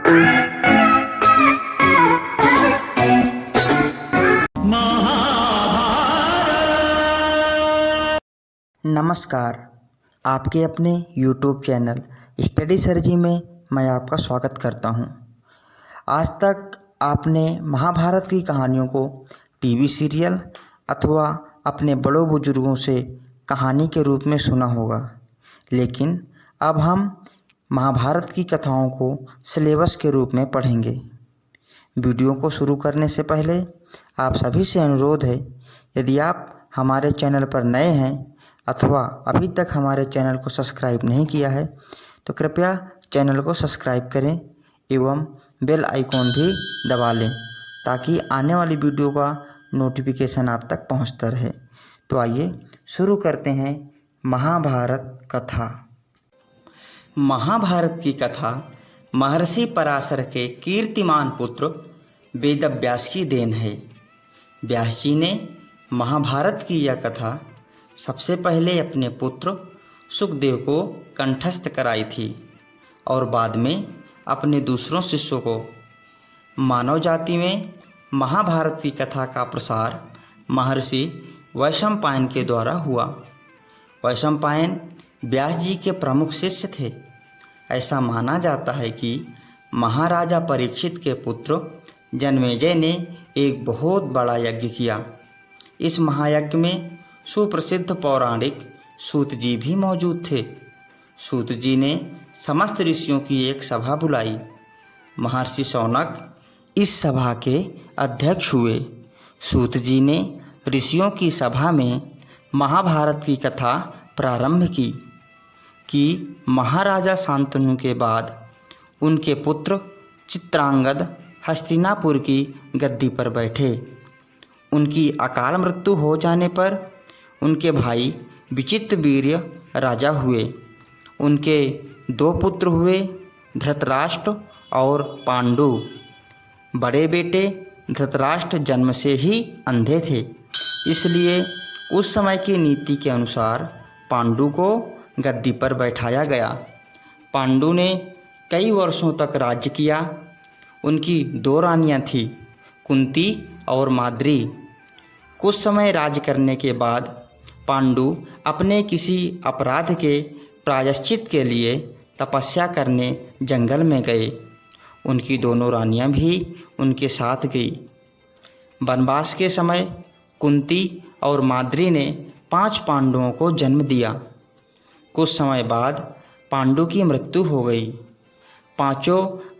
नमस्कार, आपके अपने YouTube चैनल स्टडी सरजी में मैं आपका स्वागत करता हूं। आज तक आपने महाभारत की कहानियों को टीवी सीरियल अथवा अपने बड़ों बुजुर्गों से कहानी के रूप में सुना होगा, लेकिन अब हम महाभारत की कथाओं को सिलेबस के रूप में पढ़ेंगे। वीडियो को शुरू करने से पहले आप सभी से अनुरोध है, यदि आप हमारे चैनल पर नए हैं अथवा अभी तक हमारे चैनल को सब्सक्राइब नहीं किया है तो कृपया चैनल को सब्सक्राइब करें एवं बेल आइकॉन भी दबा लें ताकि आने वाली वीडियो का नोटिफिकेशन आप तक पहुंचता रहे। तो आइए शुरू करते हैं महाभारत कथा। महाभारत की कथा महर्षि पराशर के कीर्तिमान पुत्र वेदव्यास की देन है। व्यास जी ने महाभारत की यह कथा सबसे पहले अपने पुत्र सुखदेव को कंठस्थ कराई थी और बाद में अपने दूसरों शिष्यों को। मानव जाति में महाभारत की कथा का प्रसार महर्षि वैशंपायन के द्वारा हुआ। वैशंपायन व्यास जी के प्रमुख शिष्य थे। ऐसा माना जाता है कि महाराजा परीक्षित के पुत्र जन्मेजय ने एक बहुत बड़ा यज्ञ किया। इस महायज्ञ में सुप्रसिद्ध पौराणिक सूत जी भी मौजूद थे। सूत जी ने समस्त ऋषियों की एक सभा बुलाई। महर्षि शौनक इस सभा के अध्यक्ष हुए। सूत जी ने ऋषियों की सभा में महाभारत की कथा प्रारंभ की कि महाराजा शांतनु के बाद उनके पुत्र चित्रांगद हस्तिनापुर की गद्दी पर बैठे। उनकी अकाल मृत्यु हो जाने पर उनके भाई विचित्रवीर्य राजा हुए। उनके दो पुत्र हुए, धृतराष्ट्र और पांडु। बड़े बेटे धृतराष्ट्र जन्म से ही अंधे थे, इसलिए उस समय की नीति के अनुसार पांडु को गद्दी पर बैठाया गया। पांडु ने कई वर्षों तक राज्य किया। उनकी दो रानियां थीं, कुंती और माद्री। कुछ समय राज करने के बाद पांडु अपने किसी अपराध के प्रायश्चित के लिए तपस्या करने जंगल में गए। उनकी दोनों रानियां भी उनके साथ गई। वनवास के समय कुंती और माद्री ने 5 पांडवों को जन्म दिया। कुछ समय बाद पांडु की मृत्यु हो गई। 5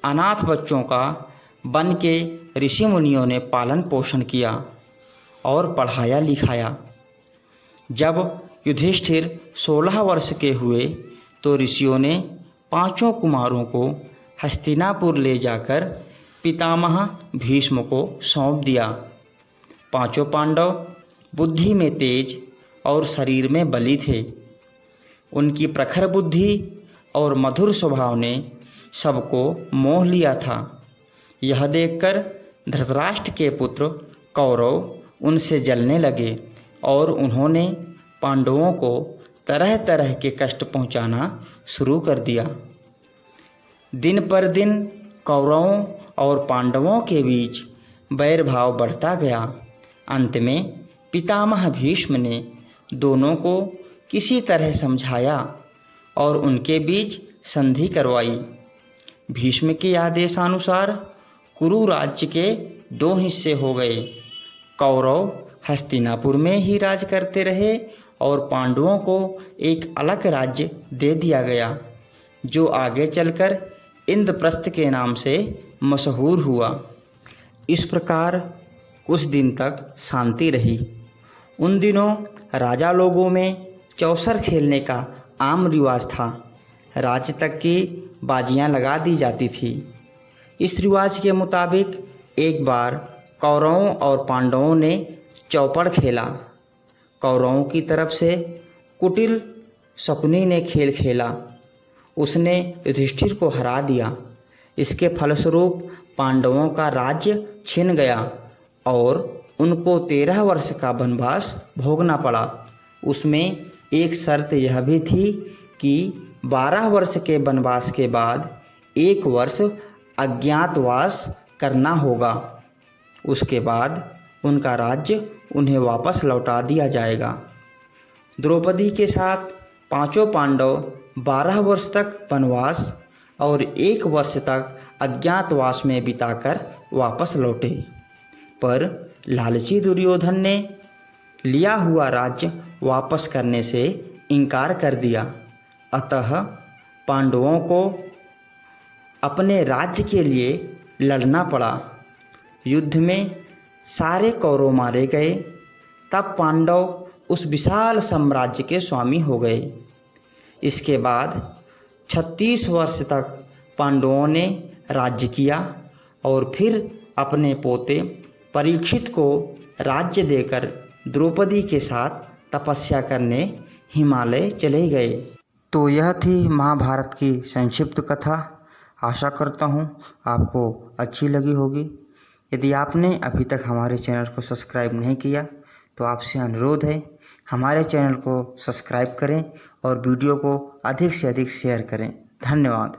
अनाथ बच्चों का वन के ऋषि मुनियों ने पालन पोषण किया और पढ़ाया लिखाया। जब युधिष्ठिर 16 वर्ष के हुए तो ऋषियों ने 5 कुमारों को हस्तिनापुर ले जाकर पितामह भीष्म को सौंप दिया। 5 पांडव बुद्धि में तेज और शरीर में बली थे। उनकी प्रखर बुद्धि और मधुर स्वभाव ने सबको मोह लिया था। यह देखकर धृतराष्ट्र के पुत्र कौरव उनसे जलने लगे और उन्होंने पांडवों को तरह तरह के कष्ट पहुंचाना शुरू कर दिया। दिन पर दिन कौरवों और पांडवों के बीच बैर भाव बढ़ता गया। अंत में पितामह भीष्म ने दोनों को किसी तरह समझाया और उनके बीच संधि करवाई। भीष्म के आदेशानुसार कुरु राज्य के 2 हिस्से हो गए। कौरव हस्तिनापुर में ही राज करते रहे और पांडवों को एक अलग राज्य दे दिया गया, जो आगे चलकर इंद्रप्रस्थ के नाम से मशहूर हुआ। इस प्रकार कुछ दिन तक शांति रही। उन दिनों राजा लोगों में चौसर खेलने का आम रिवाज था। राज्य तक की बाजियां लगा दी जाती थी। इस रिवाज के मुताबिक एक बार कौरवों और पांडवों ने चौपड़ खेला। कौरवों की तरफ से कुटिल शकुनी ने खेल खेला। उसने युधिष्ठिर को हरा दिया। इसके फलस्वरूप पांडवों का राज्य छिन गया और उनको 13 वर्ष का वनवास भोगना पड़ा। उसमें एक शर्त यह भी थी कि 12 वर्ष के वनवास के बाद 1 वर्ष अज्ञातवास करना होगा। उसके बाद उनका राज्य उन्हें वापस लौटा दिया जाएगा। द्रौपदी के साथ पांचों पांडव 12 वर्ष तक वनवास और 1 वर्ष तक अज्ञातवास में बिताकर वापस लौटे, पर लालची दुर्योधन ने लिया हुआ राज्य वापस करने से इनकार कर दिया। अतः पांडवों को अपने राज्य के लिए लड़ना पड़ा। युद्ध में सारे कौरव मारे गए। तब पांडव उस विशाल साम्राज्य के स्वामी हो गए। इसके बाद 36 वर्ष तक पांडवों ने राज्य किया और फिर अपने पोते परीक्षित को राज्य देकर द्रौपदी के साथ तपस्या करने हिमालय चले गए। तो यह थी महाभारत की संक्षिप्त कथा। आशा करता हूँ आपको अच्छी लगी होगी। यदि आपने अभी तक हमारे चैनल को सब्सक्राइब नहीं किया तो आपसे अनुरोध है हमारे चैनल को सब्सक्राइब करें और वीडियो को अधिक से अधिक शेयर करें। धन्यवाद।